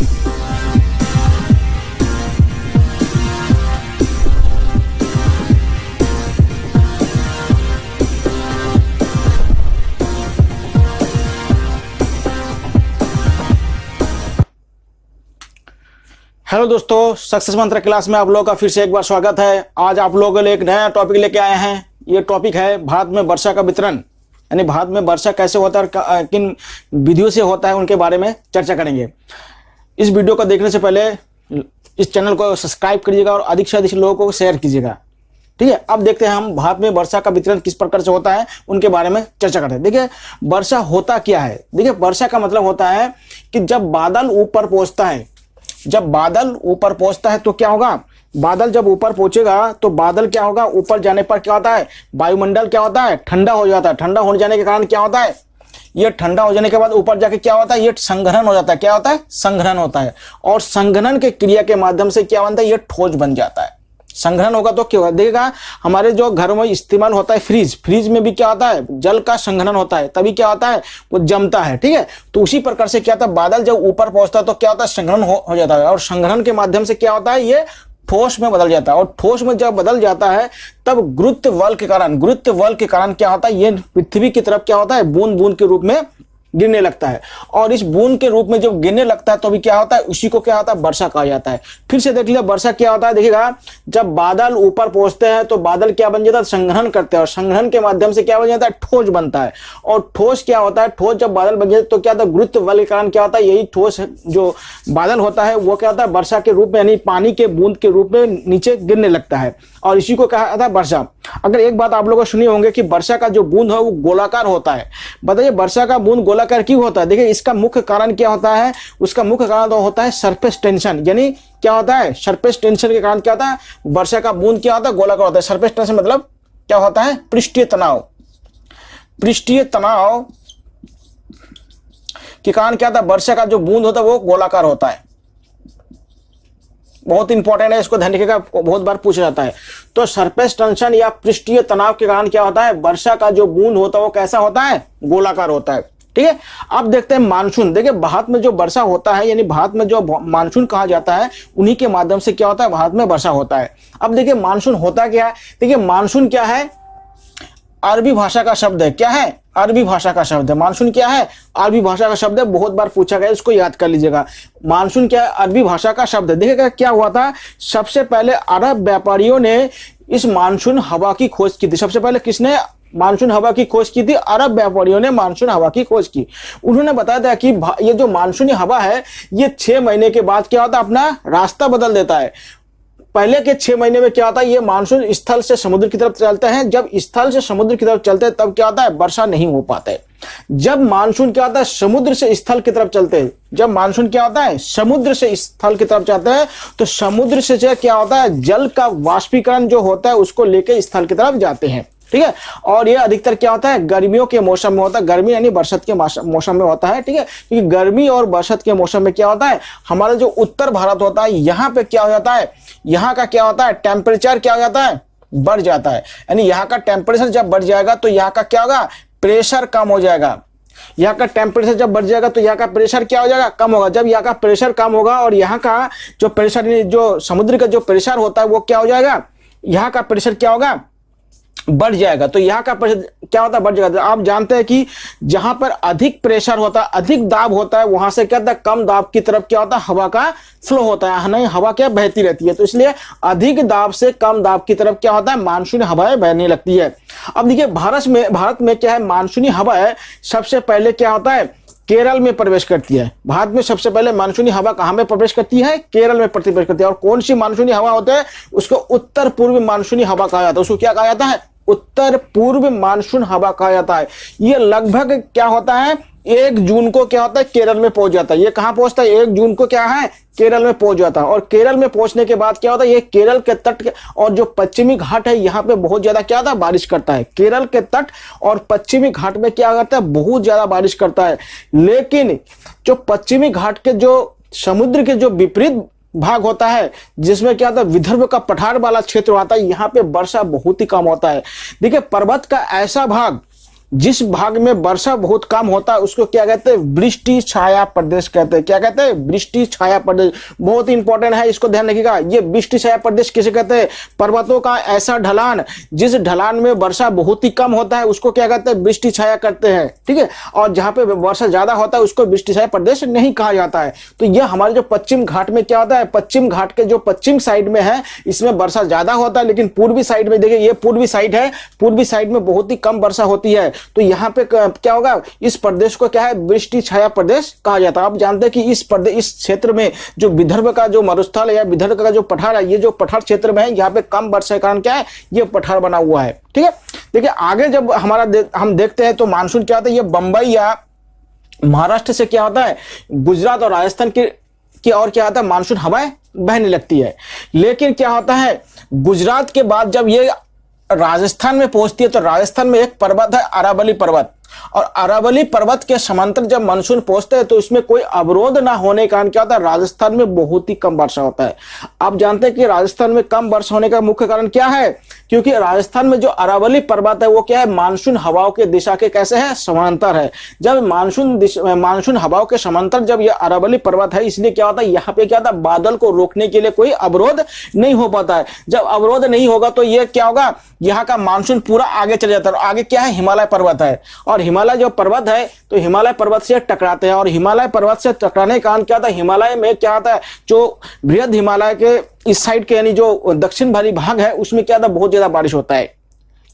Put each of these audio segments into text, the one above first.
Hello दोस्तों, success मंत्र class में आप लोगों का फिर से एक बार स्वागत है। आज आप लोगों के लिए एक नया टॉपिक लेके आए हैं। ये टॉपिक है भारत में वर्षा का वितरण, यानी भारत में वर्षा कैसे होता है और किन विधियों से होता है उनके बारे में चर्चा करेंगे। इस वीडियो को देखने से पहले इस चैनल को सब्सक्राइब करिएगा और अधिक से अधिक लोगों को शेयर कीजिएगा। ठीक है, अब देखते हैं हम भारत में वर्षा का वितरण किस प्रकार से होता है उनके बारे में चर्चा करते हैं। देखिए, वर्षा होता क्या है। देखिए, वर्षा का मतलब होता है कि जब बादल ऊपर पहुंचता है, जब बादल ऊपर पहुंचता है तो क्या होगा, बादल जब ऊपर पहुंचेगा तो बादल क्या होगा, ऊपर जाने पर क्या होता है, वायुमंडल क्या होता है, ठंडा हो जाता है। ठंडा हो जाने के कारण क्या होता है, ये ठंडा हो जाने के बाद ऊपर जाके क्या होता है, ये संघनन हो जाता है। क्या होता है, संघनन होता है। और संघनन के क्रिया के माध्यम से क्या बनता है, ये ठोस बन जाता है। संघनन होगा तो क्या होगा, देखिएगा हमारे जो घरों में इस्तेमाल होता है फ्रिज, फ्रिज में भी क्या होता है, जल का संघनन होता है, तभी क्या होता है, वो जमता है। ठीक है, तो उसी प्रकार से क्या होता है, बादल जब ऊपर पहुंचता है तो क्या होता है, संघनन हो जाता है। और संघनन के माध्यम से क्या होता है, ये ठोस में बदल जाता है। और ठोस में जब बदल जाता है तब गुरुत्व बल के कारण क्या होता है, ये पृथ्वी की तरफ क्या होता है, बूंद बूंद के रूप में गिरने लगता है। और इस बूंद के रूप में जब गिरने लगता है तो भी क्या होता है, उसी को क्या होता है, वर्षा कहा जाता है। फिर से देख लिया, वर्षा क्या होता है। देखिएगा, जब बादल ऊपर पहुंचते हैं तो बादल क्या बन जाता है, संघनन करते हैं। और संघनन के माध्यम से क्या बन जाता है, ठोस बनता है। और ठोस क्या होता है, ठोस जब बादल बन जाते तो क्या होता है, गुरुत्व बल के कारण क्या होता है, यही ठोस जो बादल होता है वो क्या होता है, वर्षा के रूप में यानी पानी के बूंद के रूप में नीचे गिरने लगता है। और इसी को कहा जाता है वर्षा। अगर एक बात आप लोगों को सुनी होंगे कि वर्षा का जो बूंद है वो गोलाकार होता है। बताइए, वर्षा का बूंद गोलाकार क्यों होता है। देखिए, इसका मुख्य कारण क्या होता है, उसका मुख्य कारण तो होता है सरफेस टेंशन। यानी क्या होता है, सरफेस टेंशन के कारण क्या होता है, वर्षा का बूंद क्या होता है, गोलाकार होता है। सरफेस टेंशन मतलब क्या होता है, पृष्ठीय तनाव। पृष्ठीय तनाव के कारण क्या होता है, वर्षा का जो बूंद होता है वो गोलाकार होता है। बहुत इंपॉर्टेंट है, इसको ध्यान रखिएगा, बहुत बार पूछा जाता है। तो सरफेस टेंशन या पृष्ठीय तनाव के कारण क्या होता है, वर्षा का जो बूंद होता है वो कैसा होता है, गोलाकार होता है। ठीक है, अब देखते हैं मानसून। देखिए, भारत में जो वर्षा होता है, यानी भारत में जो मानसून कहा जाता है, उन्हीं के माध्यम से क्या होता है, भारत में वर्षा होता है। अब देखिए, मानसून होता क्या है। देखिए, मानसून क्या है, अरबी भाषा का शब्द है। क्या है, अरबी भाषा का शब्द है। मानसून क्या है, अरबी भाषा का शब्द है। बहुत बार पूछा गया, इसको याद कर लीजिएगा। मानसून क्या है, अरबी भाषा का शब्द है। देखिएगा क्या हुआ था, सबसे पहले अरब व्यापारियों ने इस मानसून हवा की खोज की थी। सबसे पहले किसने मानसून हवा की खोज की थी, अरब व्यापारियों ने मानसून हवा की खोज की। उन्होंने बताया था कि ये जो मानसूनी हवा है ये 6 महीने के बाद क्या होता है, अपना रास्ता बदल देता है। पहले के 6 महीने में क्या होता है, ये मानसून स्थल से समुद्र की तरफ चलते हैं। जब स्थल से समुद्र की तरफ चलते हैं तब क्या होता है, वर्षा नहीं हो पाता है। जब मानसून क्या होता है, समुद्र से स्थल की तरफ चलते हैं, जब मानसून क्या होता है, समुद्र से स्थल की तरफ जाते हैं तो समुद्र से क्या होता है, जल का वाष्पीकरण जो होता है उसको लेके स्थल की तरफ जाते हैं। ठीक है, और ये अधिकतर क्या होता है, गर्मियों के मौसम में होता है। गर्मी यानी बरसात के मौसम में होता है। ठीक है, क्योंकि गर्मी और बरसात के मौसम में क्या होता है, हमारा जो उत्तर भारत होता है यहाँ पे क्या हो जाता है, यहाँ का क्या होता है, टेम्परेचर क्या हो जाता है, बढ़ जाता है। यानी यहाँ का टेम्परेचर जब बढ़ जाएगा तो यहाँ का क्या होगा, प्रेशर कम हो जाएगा। यहाँ का टेम्परेचर जब बढ़ जाएगा तो यहाँ का प्रेशर क्या हो जाएगा, कम होगा। जब यहाँ का प्रेशर कम होगा और यहाँ का जो प्रेशर, जो समुद्र का जो प्रेशर होता है वो क्या हो जाएगा, यहाँ का प्रेशर क्या होगा, बढ़ जाएगा। तो यहाँ का प्रेशर क्या होता है, बढ़ जाएगा। तो आप जानते हैं कि जहां पर अधिक प्रेशर होता है, अधिक दाब होता है, वहां से क्या होता है, कम दाब की तरफ क्या होता है, हवा का फ्लो होता है। नहीं, हवा क्या बहती रहती है। तो इसलिए अधिक दाब से कम दाब की तरफ क्या होता है, मानसूनी हवाएं बहने लगती है। अब देखिए, भारत में क्या है, मानसूनी हवाएं सबसे पहले क्या होता है, केरल में प्रवेश करती है। भारत में सबसे पहले मानसूनी हवा कहां में प्रवेश करती है, केरल में प्रवेश करती है। और कौन सी मानसूनी हवा होती है, उसको उत्तर पूर्व मानसूनी हवा कहा जाता है। उसको क्या कहा जाता है, उत्तर पूर्व मानसून हवा कहा जाता है। ये लगभग क्या होता है, 1 जून को क्या होता है, केरल में पहुंच जाता है। ये कहां पहुंचता है, 1 जून को क्या है, केरल में पहुंच जाता है। और केरल में पहुंचने के बाद क्या होता है, ये केरल के तट और जो पश्चिमी घाट है यहाँ पे बहुत ज्यादा क्या होता है, बारिश करता है। केरल के तट और पश्चिमी घाट में क्या करता है, बहुत ज्यादा बारिश करता है। लेकिन जो पश्चिमी घाट के जो समुद्र के जो विपरीत भाग होता है, जिसमें क्या होता है, विदर्भ का पठार वाला क्षेत्र आता है, यहाँ पे वर्षा बहुत ही कम होता है। देखिए, पर्वत का ऐसा भाग जिस भाग में वर्षा बहुत कम होता है उसको क्या कहते हैं, वृष्टि छाया प्रदेश कहते हैं। क्या कहते हैं, वृष्टि छाया प्रदेश। बहुत इंपॉर्टेंट है, इसको ध्यान रखिएगा। ये वृष्टि छाया प्रदेश किसे कहते हैं, पर्वतों का ऐसा ढलान जिस ढलान में वर्षा बहुत ही कम होता है उसको क्या कहते हैं, वृष्टि छाया करते हैं। ठीक है, और जहां पे वर्षा ज्यादा होता है उसको वृष्टि छाया प्रदेश नहीं कहा जाता है। तो यह हमारे जो पश्चिम घाट में क्या होता है, पश्चिम घाट के जो पश्चिम साइड में है इसमें वर्षा ज्यादा होता है, लेकिन पूर्वी साइड में देखिए, ये पूर्वी साइड है, पूर्वी साइड में बहुत ही कम वर्षा होती है। तो यहाँ पे क्या होगा, इस प्रदेश को क्या है, वृष्टि छाया प्रदेश कहा जाता है। आप जानते हैं कि इस प्रदेश, इस क्षेत्र में जो विदर्भ का जो मरुस्थल है या विदर्भ का जो पठार है, ये जो पठार क्षेत्र में है यहाँ पे कम वर्षा के कारण क्या है, ये पठार बना हुआ है। ठीक है, देखिए आगे जब हम देखते हैं तो मानसून क्या होता है, ये बंबई या महाराष्ट्र से क्या होता है, गुजरात और राजस्थान की और क्या होता है, मानसून हवाएं बहने लगती है। लेकिन क्या होता है, गुजरात के बाद जब ये राजस्थान में पहुंचती है तो राजस्थान में एक पर्वत है अरावली पर्वत, और अरावली पर्वत के समांतर जब मानसून पहुंचते हैं तो इसमें कोई अवरोध ना होने के कारण क्या होता है, राजस्थान में बहुत ही कम वर्षा होता है। आप जानते हैं कि राजस्थान में कम वर्षा होने का मुख्य कारण क्या है, क्योंकि राजस्थान में जो अरावली पर्वत है वो क्या है, मानसून हवाओं के दिशा के कैसे है, समांतर है। जब मानसून हवाओं के समांतर जब ये अरावली पर्वत है, इसलिए क्या होता है, यहाँ पे क्या होता है, बादल को रोकने के लिए कोई अवरोध नहीं हो पाता है। जब अवरोध नहीं होगा तो ये क्या होगा, यहाँ का मानसून पूरा आगे चले जाता है। और आगे क्या है, हिमालय पर्वत है, और हिमालय जो पर्वत है तो हिमालय पर्वत से टकराते हैं, और हिमालय पर्वत से टकराने के कारण क्या होता है, हिमालय में क्या होता है, जो बृहद हिमालय के इस साइड के यानी जो दक्षिण वाली भाग है उसमें क्या होता है, बहुत ज्यादा बारिश होता है।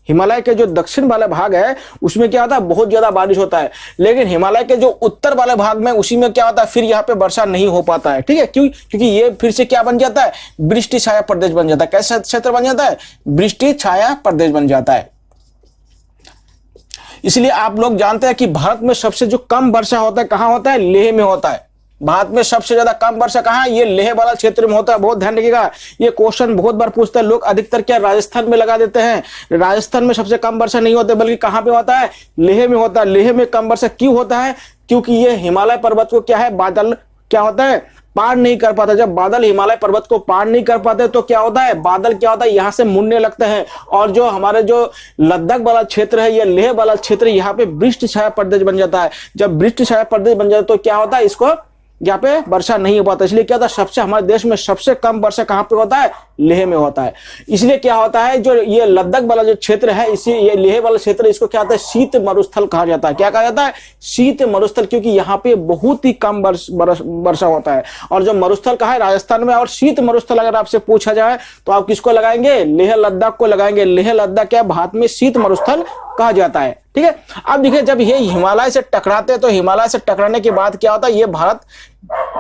हिमालय के जो दक्षिण वाला भाग है उसमें क्या होता है, बहुत ज्यादा बारिश होता है। लेकिन हिमालय के जो उत्तर वाले भाग में उसी में क्या होता है, फिर यहाँ पे वर्षा नहीं हो पाता है। ठीक है, क्यों, क्योंकि ये फिर से क्या बन जाता है, वृष्टि छाया प्रदेश बन जाता है। कैसा क्षेत्र बन जाता है, वृष्टि छाया प्रदेश बन जाता है। इसलिए आप लोग जानते हैं कि भारत में सबसे जो कम वर्षा होता है कहां होता है, लेह में होता है। भारत में सबसे ज्यादा कम वर्षा कहां है, ये लेह वाला क्षेत्र में होता है। बहुत ध्यान रखिएगा, ये क्वेश्चन बहुत बार पूछता है। लोग अधिकतर क्या राजस्थान में लगा देते हैं। राजस्थान में सबसे कम वर्षा नहीं होता, बल्कि कहां पे होता है, लेह में होता है। लेह में कम वर्षा क्यों होता है, क्योंकि ये हिमालय पर्वत को क्या है, बादल क्या होता है, पार नहीं कर पाता। जब बादल हिमालय पर्वत को पार नहीं कर पाते तो क्या होता है, बादल क्या होता है, यहां से मुड़ने लगते हैं, और जो हमारे जो लद्दाख वाला क्षेत्र है, ये लेह वाला क्षेत्र, यहाँ पे वृष्टि छाया प्रदेश बन जाता है। जब वृष्टि छाया प्रदेश बन जाता है तो क्या होता है, इसको यहाँ पे वर्षा नहीं हो पाता। इसलिए क्या होता है, सबसे हमारे देश में सबसे कम वर्षा कहां पे होता है, लेह में होता है। इसलिए क्या होता है, जो ये लद्दाख वाला जो क्षेत्र है, इसी ये लेह वाला क्षेत्र, इसको क्या होता है, शीत मरुस्थल कहा जाता है। क्या कहा जाता है, शीत मरुस्थल, क्योंकि यहाँ पे बहुत ही कम वर्षा होता है। और जो मरुस्थल कहा है राजस्थान में, और शीत मरुस्थल अगर आपसे पूछा जाए तो आप किसको लगाएंगे, लेह लद्दाख को लगाएंगे। लेह लद्दाख क्या भारत में शीत मरुस्थल कहा जाता है। ठीक है, अब देखिए जब ये हिमालय से टकराते हैं तो हिमालय से टकराने के बाद क्या होता है, ये भारत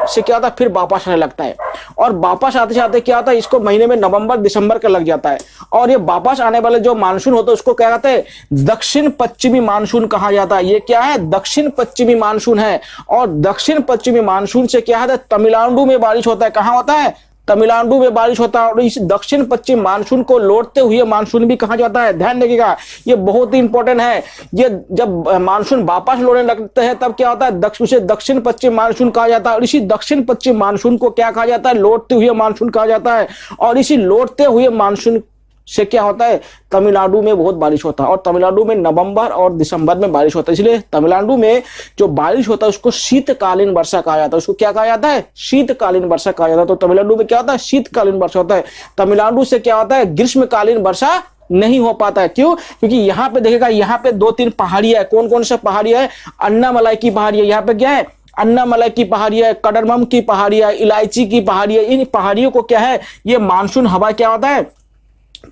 से क्या होता है, फिर वापस आने लगता है। और वापस आते आते क्या होता है, इसको महीने में नवंबर दिसंबर का लग जाता है। और ये वापस आने वाले जो मानसून होता है उसको क्या कहते हैं, दक्षिण पश्चिमी मानसून कहा जाता है। ये क्या है, दक्षिण पश्चिमी मानसून है। और दक्षिण पश्चिमी मानसून से क्या है, तमिलनाडु में बारिश होता है। कहां होता है, तमिलनाडु में बारिश होता है। और इस दक्षिण पश्चिम मानसून को लौटते हुए मानसून भी कहा जाता है। ध्यान रखिएगा, ये बहुत ही इंपॉर्टेंट है। ये जब मानसून वापस लौटने लगते हैं तब क्या होता है, उसे दक्षिण पश्चिम मानसून कहा जाता है। और इसी दक्षिण पश्चिम मानसून को क्या कहा जाता है, लौटते हुए मानसून कहा जाता है। और इसी लौटते हुए मानसून से क्या होता है, तमिलनाडु में बहुत बारिश होता है। और तमिलनाडु में नवंबर और दिसंबर में बारिश होता है। इसलिए तमिलनाडु में जो बारिश होता है उसको शीतकालीन वर्षा कहा जाता है। उसको क्या कहा जाता है, शीतकालीन वर्षा कहा जाता है। तो तमिलनाडु में क्या होता है, शीतकालीन वर्षा होता है। तमिलनाडु से क्या होता है, ग्रीष्मकालीन वर्षा नहीं हो पाता है। क्यों, क्योंकि यहाँ पे देखिएगा, यहाँ पे 2-3 पहाड़ियां है। कौन कौन सा पहाड़ियां है, अन्नामलाई की पहाड़ी है। यहाँ पे क्या है, अन्नामलाई की पहाड़ी है, कडरमम की पहाड़ी है, इलायची की पहाड़ी है। इन पहाड़ियों को क्या है, ये मानसून हवा क्या होता है,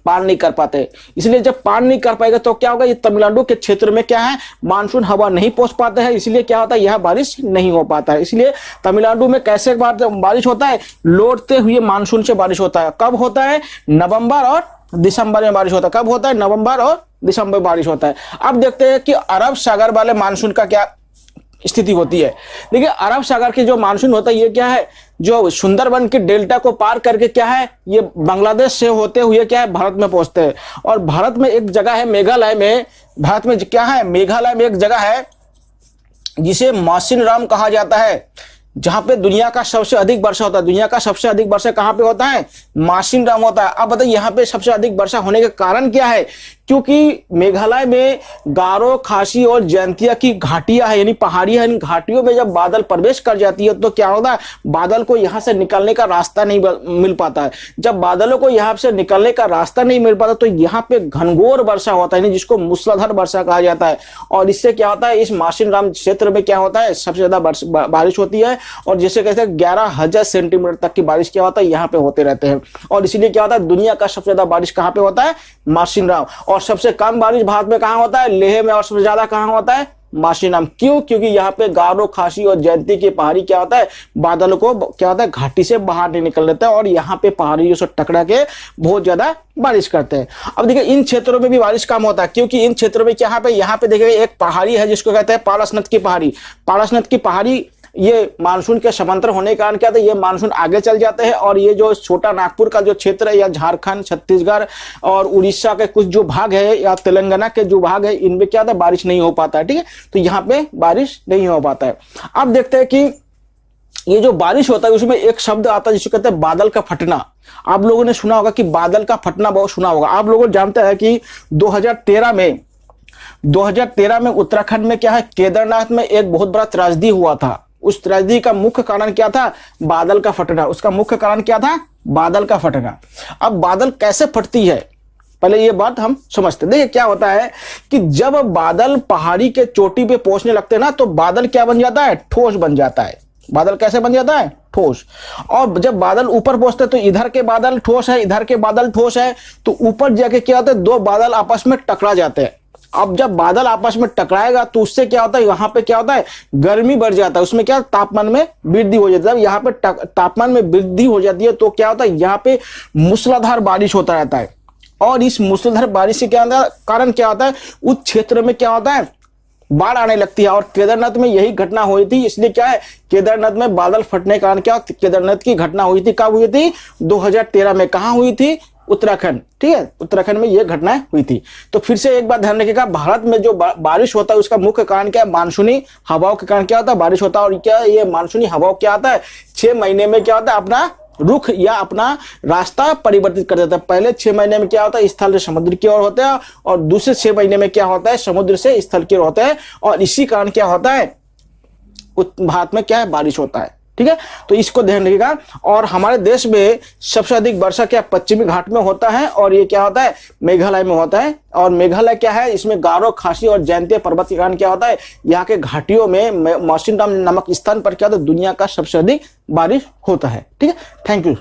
पार नहीं कर पाते। इसलिए जब पार नहीं कर पाएगा तो क्या होगा, ये तमिलनाडु के क्षेत्र में क्या है, मानसून हवा नहीं पहुंच पाते हैं। इसलिए क्या होता है, यह बारिश नहीं हो पाता है। इसलिए तमिलनाडु में कैसे बारिश होता है, लौटते हुए मानसून से बारिश होता है। कब होता है, नवंबर और दिसंबर में बारिश होता है। कब होता है, नवंबर और दिसंबर में बारिश होता है। अब देखते हैं कि अरब सागर वाले मानसून का क्या स्थिति होती है। देखिए अरब सागर के जो मानसून होता है, ये क्या है, जो सुंदरबन के डेल्टा को पार करके क्या है, ये बांग्लादेश से होते हुए क्या है, भारत में पहुंचते हैं। और भारत में एक जगह है, मेघालय में, भारत में क्या है, मेघालय में एक जगह है जिसे मासिनराम कहा जाता है, जहां पे दुनिया का सबसे अधिक वर्षा होता है। दुनिया का सबसे अधिक वर्षा कहां पे होता है, मासिनराम होता है। अब बताइए यहाँ पे सबसे अधिक वर्षा होने का कारण क्या है, क्योंकि मेघालय में गारो, खासी और जयंतिया की घाटियां है, यानी पहाड़ियां। इन घाटियों में जब बादल प्रवेश कर जाती है तो क्या होता है, बादल को यहां से निकलने का रास्ता नहीं मिल पाता है। जब बादलों को यहां से निकलने का रास्ता नहीं मिल पाता तो यहाँ पे घनघोर वर्षा होता है, जिसको मूसलाधार वर्षा कहा जाता है। और इससे क्या होता है, इस मासिनराम क्षेत्र में क्या होता है, सबसे ज्यादा बारिश होती है। और जैसे कहते हैं 11,000 सेंटीमीटर तक की बारिश क्या होता है, यहाँ पे होते रहते हैं। और इसीलिए क्या होता है, दुनिया का सबसे ज्यादा बारिश कहाँ पे होता है, मासिनराम। और सबसे कम बारिश भारत में कहां होता है, लेह में। और सबसे ज्यादा कहां होता है, मासिनराम। क्यों? क्योंकि यहाँ पे गारो, खासी और जयंती की पहाड़ी क्या होता है, बादल को क्या होता है, घाटी से बाहर नहीं निकल देता है और यहाँ पे पहाड़ियों से टकरा के बहुत ज्यादा बारिश करते हैं। अब देखिए इन क्षेत्रों में भी बारिश कम होता है, क्योंकि इन क्षेत्रों में क्या पे, यहाँ पे देखिए एक पहाड़ी है जिसको कहते हैं पारसनाथ की पहाड़ी। पारसनाथ की पहाड़ी ये मानसून के समांतर होने के कारण क्या था, ये मानसून आगे चल जाते हैं और ये जो छोटा नागपुर का जो क्षेत्र है या झारखंड, छत्तीसगढ़ और उड़ीसा के कुछ जो भाग है या तेलंगाना के जो भाग है, इनमें क्या था, बारिश नहीं हो पाता है। ठीक है, तो यहाँ पे बारिश नहीं हो पाता है। अब देखते हैं कि ये जो बारिश होता है उसमें एक शब्द आता है जिसको कहते हैं बादल का फटना। आप लोगों ने सुना होगा कि बादल का फटना बहुत सुना होगा। आप लोगों जानते हैं कि 2013 में उत्तराखंड में क्या है, केदारनाथ में एक बहुत बड़ा त्रासदी हुआ था। उस त्रासदी का मुख्य कारण क्या था, बादल का फटना। उसका मुख्य कारण क्या था, बादल का फटना। अब बादल कैसे फटती है, पहले ये बात हम समझते हैं। देखिए क्या होता है कि जब बादल पहाड़ी के चोटी पे पहुंचने लगते हैं ना, तो बादल क्या बन जाता है, ठोस बन जाता है। बादल कैसे बन जाता है, ठोस। और जब बादल ऊपर पहुंचते तो इधर के बादल ठोस है, इधर के बादल ठोस है, तो ऊपर जाके क्या होता है, दो बादल आपस में टकरा जाते हैं। अब जब बादल आपस में टकराएगा तो उससे क्या होता है, यहाँ पे क्या होता है, गर्मी बढ़ जाता है। उसमें क्या, तापमान में वृद्धि हो जाती है। यहाँ पे तापमान में वृद्धि हो जाती है तो क्या होता है, यहाँ पे मूसलाधार बारिश होता रहता है। और इस मूसलाधार बारिश के क्या कारण क्या होता है, उस क्षेत्र में क्या होता है, बाढ़ आने लगती है। और केदारनाथ में यही घटना हुई थी। इसलिए क्या है, केदारनाथ में बादल फटने के कारण क्या, केदारनाथ की घटना हुई थी। कब हुई थी, 2013 में। कहां हुई थी, उत्तराखंड। ठीक है, उत्तराखंड में यह घटना हुई थी। तो फिर से एक बात ध्यान रखिएगा, भारत में जो बारिश होता है उसका मुख्य कारण क्या है, मानसूनी हवाओं के कारण क्या होता है, बारिश होता है। और क्या ये मानसूनी हवाओं क्या आता है, 6 महीने में क्या होता है, अपना रुख या अपना रास्ता परिवर्तित कर देता है। पहले 6 महीने में क्या होता है, स्थल से समुद्र की ओर होता है, और दूसरे 6 महीने में क्या होता है, समुद्र से स्थल की ओर होता है। और इसी कारण क्या होता है, भारत में क्या है, बारिश होता है। ठीक है, तो इसको ध्यान रखिएगा। और हमारे देश में सबसे अधिक वर्षा क्या पश्चिमी घाट में होता है, और ये क्या होता है, मेघालय में होता है। और मेघालय क्या है, इसमें गारो, खासी और जयंती पर्वत के कारण क्या होता है, यहाँ के घाटियों में मासिनराम नामक स्थान पर क्या होता है, दुनिया का सबसे अधिक बारिश होता है। ठीक है, थैंक यू।